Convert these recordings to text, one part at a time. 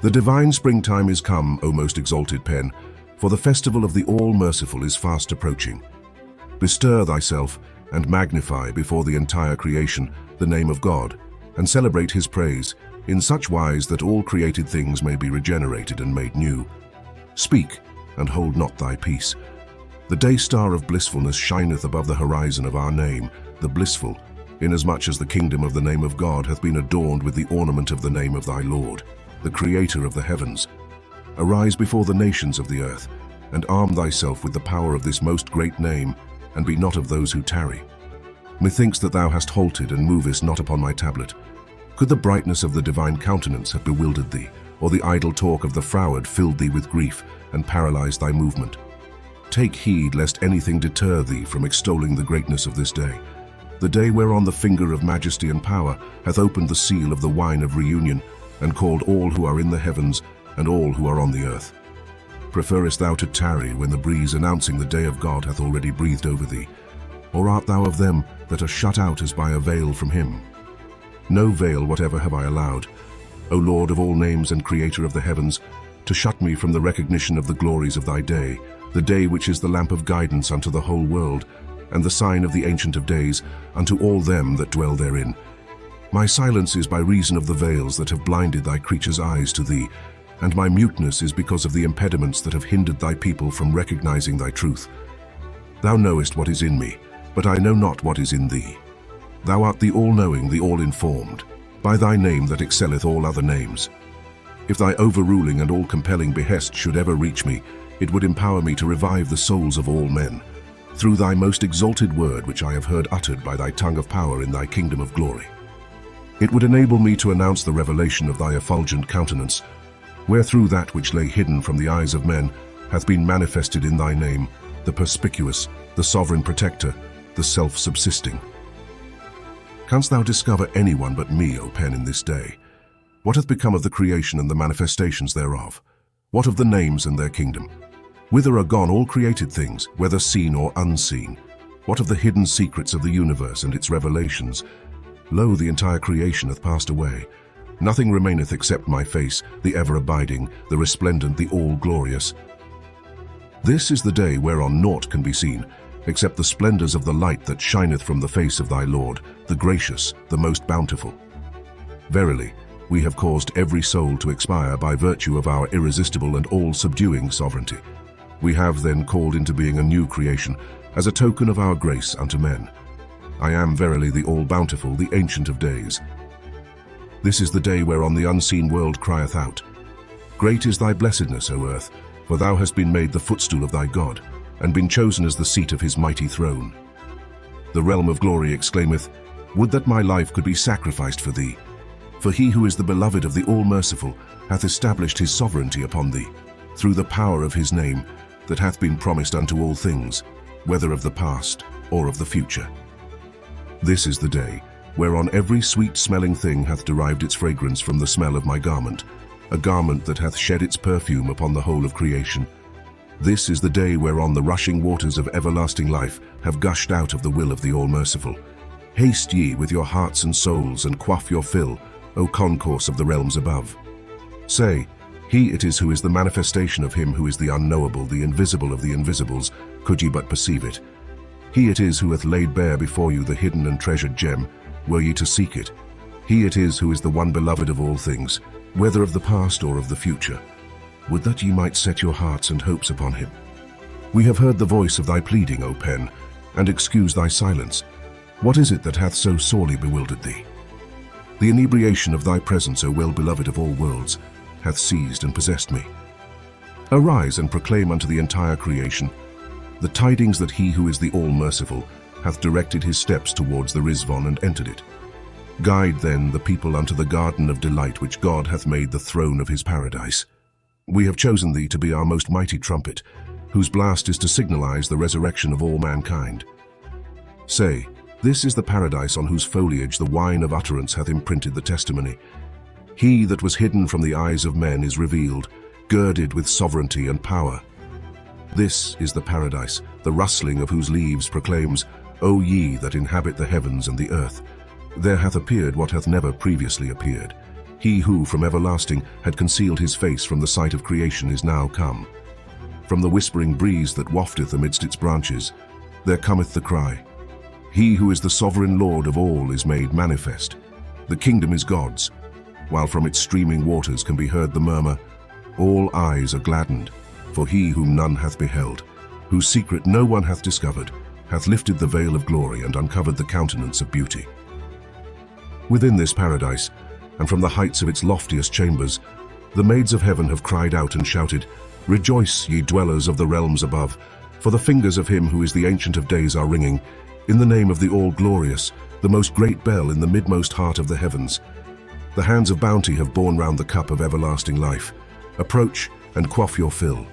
The divine springtime is come, O most exalted pen, for the festival of the All-Merciful is fast approaching. Bestir thyself and magnify before the entire creation the name of God, and celebrate his praise in such wise that all created things may be regenerated and made new. Speak, and hold not thy peace. The day star of blissfulness shineth above the horizon of our name, the blissful, inasmuch as the kingdom of the name of God hath been adorned with the ornament of the name of thy Lord, the Creator of the heavens. Arise before the nations of the earth, and arm thyself with the power of this most great name, and be not of those who tarry. Methinks that thou hast halted and movest not upon my tablet. Could the brightness of the divine countenance have bewildered thee, or the idle talk of the froward filled thee with grief and paralyzed thy movement? Take heed lest anything deter thee from extolling the greatness of this day, the day whereon the finger of majesty and power hath opened the seal of the wine of reunion, and called all who are in the heavens and all who are on the earth. Preferest thou to tarry when the breeze announcing the day of God hath already breathed over thee? Or art thou of them that are shut out as by a veil from him? No veil whatever have I allowed, O Lord of all names and Creator of the heavens, to shut me from the recognition of the glories of thy day, the day which is the lamp of guidance unto the whole world, and the sign of the Ancient of Days unto all them that dwell therein. My silence is by reason of the veils that have blinded thy creatures' eyes to thee, and my muteness is because of the impediments that have hindered thy people from recognizing thy truth. Thou knowest what is in me, but I know not what is in thee. Thou art the all-knowing, the all-informed, by thy name that excelleth all other names. If thy overruling and all-compelling behest should ever reach me, it would empower me to revive the souls of all men, through thy most exalted word which I have heard uttered by thy tongue of power in thy kingdom of glory. It would enable me to announce the revelation of thy effulgent countenance, wherethrough that which lay hidden from the eyes of men hath been manifested in thy name, the perspicuous, the sovereign protector, the self-subsisting. Canst thou discover anyone but me, O pen, in this day? What hath become of the creation and the manifestations thereof? What of the names and their kingdom? Whither are gone all created things, whether seen or unseen? What of the hidden secrets of the universe and its revelations? Lo, the entire creation hath passed away. Nothing remaineth except my face, the ever-abiding, the resplendent, the all-glorious. This is the day whereon naught can be seen, except the splendors of the light that shineth from the face of thy Lord, the gracious, the most bountiful. Verily, we have caused every soul to expire by virtue of our irresistible and all-subduing sovereignty. We have then called into being a new creation, as a token of our grace unto men. I am verily the all-bountiful, the Ancient of Days. This is the day whereon the unseen world crieth out. Great is thy blessedness, O earth, for thou hast been made the footstool of thy God, and been chosen as the seat of his mighty throne. The realm of glory exclaimeth, Would that my life could be sacrificed for thee! For he who is the beloved of the All-Merciful hath established his sovereignty upon thee, through the power of his name, that hath been promised unto all things, whether of the past or of the future. This is the day whereon every sweet-smelling thing hath derived its fragrance from the smell of my garment, a garment that hath shed its perfume upon the whole of creation. This is the day whereon the rushing waters of everlasting life have gushed out of the will of the All-Merciful. Haste ye with your hearts and souls, and quaff your fill, O concourse of the realms above. Say, he it is who is the manifestation of him who is the unknowable, the invisible of the invisibles, could ye but perceive it. He it is who hath laid bare before you the hidden and treasured gem, were ye to seek it. He it is who is the one beloved of all things, whether of the past or of the future. Would that ye might set your hearts and hopes upon him. We have heard the voice of thy pleading, O pen, and excuse thy silence. What is it that hath so sorely bewildered thee? The inebriation of thy presence, O well-beloved of all worlds, hath seized and possessed me. Arise and proclaim unto the entire creation the tidings that he who is the All-Merciful hath directed his steps towards the Ridvan and entered it. Guide then the people unto the garden of delight which God hath made the throne of his paradise. We have chosen thee to be our most mighty trumpet, whose blast is to signalize the resurrection of all mankind. Say, this is the paradise on whose foliage the wine of utterance hath imprinted the testimony. He that was hidden from the eyes of men is revealed, girded with sovereignty and power. This is the paradise, the rustling of whose leaves proclaims, O ye that inhabit the heavens and the earth, there hath appeared what hath never previously appeared. He who, from everlasting, had concealed his face from the sight of creation is now come. From the whispering breeze that wafteth amidst its branches, there cometh the cry. He who is the sovereign Lord of all is made manifest. The kingdom is God's, while from its streaming waters can be heard the murmur, all eyes are gladdened, for he whom none hath beheld, whose secret no one hath discovered, hath lifted the veil of glory and uncovered the countenance of beauty. Within this paradise, and from the heights of its loftiest chambers, the maids of heaven have cried out and shouted, Rejoice, ye dwellers of the realms above, for the fingers of him who is the Ancient of Days are ringing, in the name of the All-Glorious, the most great bell in the midmost heart of the heavens. The hands of bounty have borne round the cup of everlasting life. Approach and quaff your fill.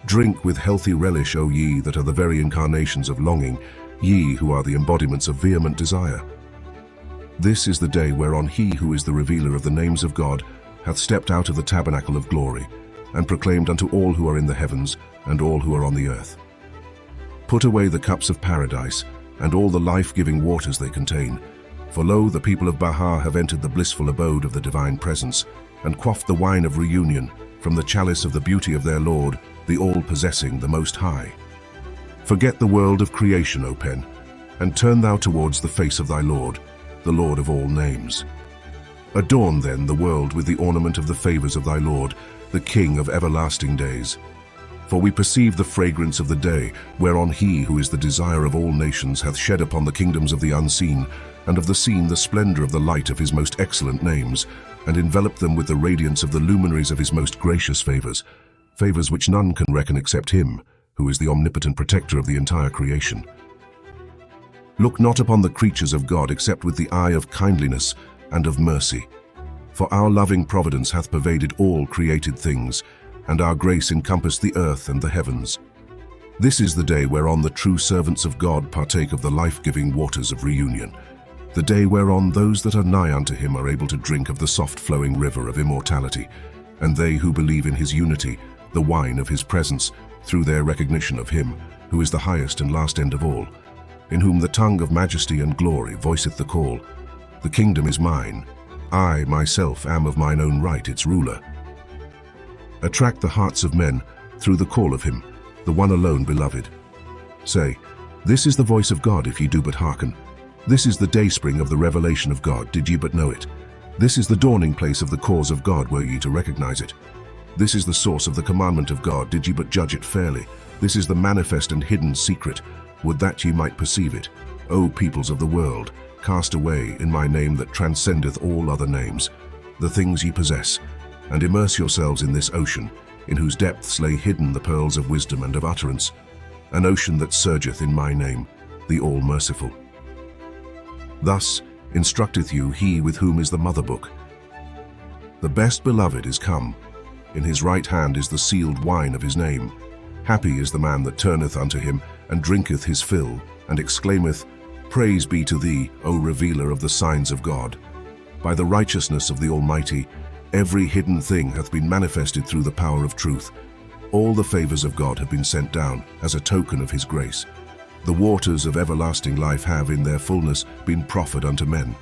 Drink with healthy relish, O ye that are the very incarnations of longing, ye who are the embodiments of vehement desire. This is the day whereon he who is the revealer of the names of God hath stepped out of the tabernacle of glory, and proclaimed unto all who are in the heavens and all who are on the earth. Put away the cups of paradise, and all the life-giving waters they contain, for lo, the people of Baha have entered the blissful abode of the divine presence, and quaffed the wine of reunion from the chalice of the beauty of their Lord, the all-possessing, the Most High. Forget the world of creation, O pen, and turn thou towards the face of thy Lord, the Lord of all names. Adorn then the world with the ornament of the favors of thy Lord, the King of everlasting days. For we perceive the fragrance of the day, whereon he who is the desire of all nations hath shed upon the kingdoms of the unseen, and of the seen the splendor of the light of his most excellent names, and enveloped them with the radiance of the luminaries of his most gracious favors, favors which none can reckon except him, who is the omnipotent protector of the entire creation. Look not upon the creatures of God except with the eye of kindliness and of mercy. For our loving providence hath pervaded all created things, and our grace encompassed the earth and the heavens. This is the day whereon the true servants of God partake of the life-giving waters of reunion, the day whereon those that are nigh unto him are able to drink of the soft-flowing river of immortality, and they who believe in his unity, the wine of his presence, through their recognition of him, who is the highest and last end of all, in whom the tongue of majesty and glory voiceth the call, The kingdom is mine, I myself am of mine own right its ruler. Attract the hearts of men through the call of him, the one alone beloved. Say, This is the voice of God if ye do but hearken. This is the dayspring of the revelation of God, did ye but know it. This is the dawning place of the cause of God, were ye to recognize it. This is the source of the commandment of God, did ye but judge it fairly. This is the manifest and hidden secret, would that ye might perceive it. O peoples of the world, cast away in my name that transcendeth all other names, the things ye possess, and immerse yourselves in this ocean, in whose depths lay hidden the pearls of wisdom and of utterance, an ocean that surgeth in my name, the All-Merciful. Thus instructeth you he with whom is the mother book. The best beloved is come, in his right hand is the sealed wine of his name. Happy is the man that turneth unto him, and drinketh his fill, and exclaimeth, Praise be to thee, O revealer of the signs of God. By the righteousness of the Almighty, every hidden thing hath been manifested through the power of truth. All the favors of God have been sent down as a token of his grace. The waters of everlasting life have in their fullness been proffered unto men.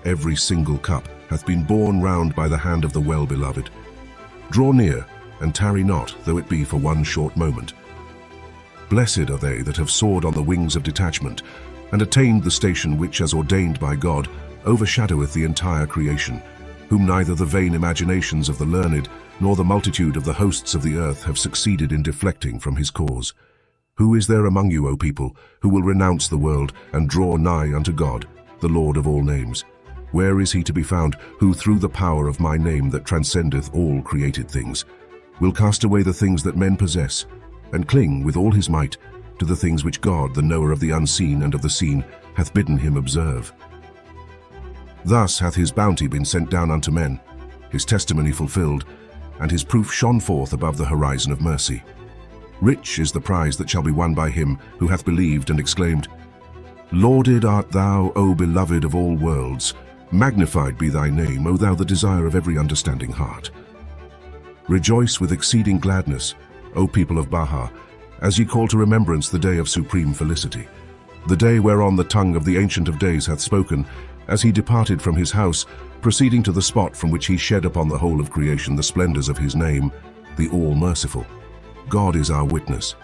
Every single cup hath been borne round by the hand of the well-beloved. Draw near, and tarry not, though it be for one short moment. Blessed are they that have soared on the wings of detachment, and attained the station which, as ordained by God, overshadoweth the entire creation, whom neither the vain imaginations of the learned, nor the multitude of the hosts of the earth have succeeded in deflecting from his cause. Who is there among you, O people, who will renounce the world and draw nigh unto God, the Lord of all names? Where is he to be found, who through the power of my name that transcendeth all created things, will cast away the things that men possess, and cling with all his might to the things which God, the knower of the unseen and of the seen, hath bidden him observe? Thus hath his bounty been sent down unto men, his testimony fulfilled, and his proof shone forth above the horizon of mercy. Rich is the prize that shall be won by him who hath believed and exclaimed, Lauded art thou, O beloved of all worlds, magnified be thy name, O thou the desire of every understanding heart. Rejoice with exceeding gladness, O people of Baha, as ye call to remembrance the day of supreme felicity, the day whereon the tongue of the Ancient of Days hath spoken, as he departed from his house, proceeding to the spot from which he shed upon the whole of creation the splendors of his name, the All-Merciful. God is our witness.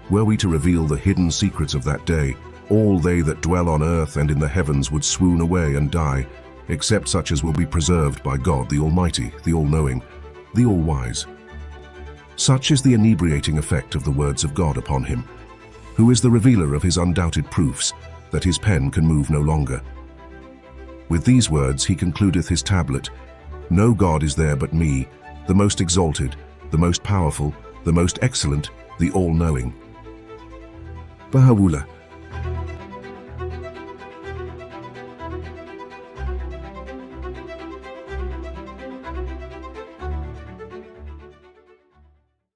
Were we to reveal the hidden secrets of that day, all they that dwell on earth and in the heavens would swoon away and die, except such as will be preserved by God the Almighty, the All-Knowing, the All-Wise. Such is the inebriating effect of the words of God upon him, who is the revealer of his undoubted proofs, that his pen can move no longer. With these words he concludeth his tablet. No God is there but me, the most exalted, the most powerful, the most excellent, the all-knowing. Bahá'u'lláh.